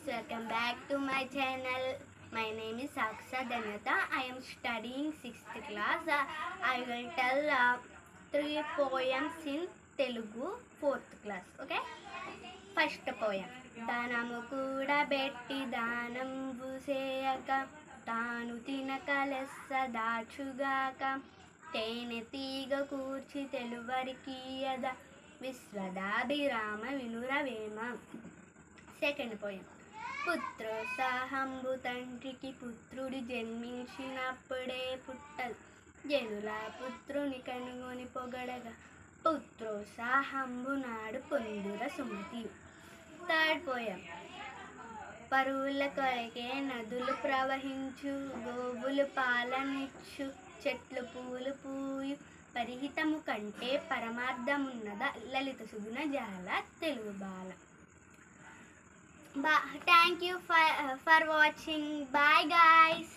welcome back to my channel. My name is Saksha Dhanata. I am studying 6th class. I will tell 3 poems in Telugu 4th class. Okay? First poem. దానము కూడా బెట్టి దానంబు చేయక తాను తినక లెస్స దాచుగాక తేనె తీగ కూర్చి తెలువరికీయద విశ్వదాభిరామ వినురవేమ. Second poem. పుత్రోత్సాహంబు తండ్రికి పుత్రుడు జన్మించినప్పుడే పుట్టదు జనుల పుత్రుని కనుగొని పొగడగా పుత్రోత్సాహంబు నాడు పొందుర సుమతి. Third poem. పరువుల కొరకే నదులు ప్రవహించు గోవులు పాలనిచ్చు చెట్లు పూలు పూయు పరిహితము కంటే పరమార్థమున్నద లలిత సుగుణ జాల తెలుగు బాల. Thank you for watching. Bye guys.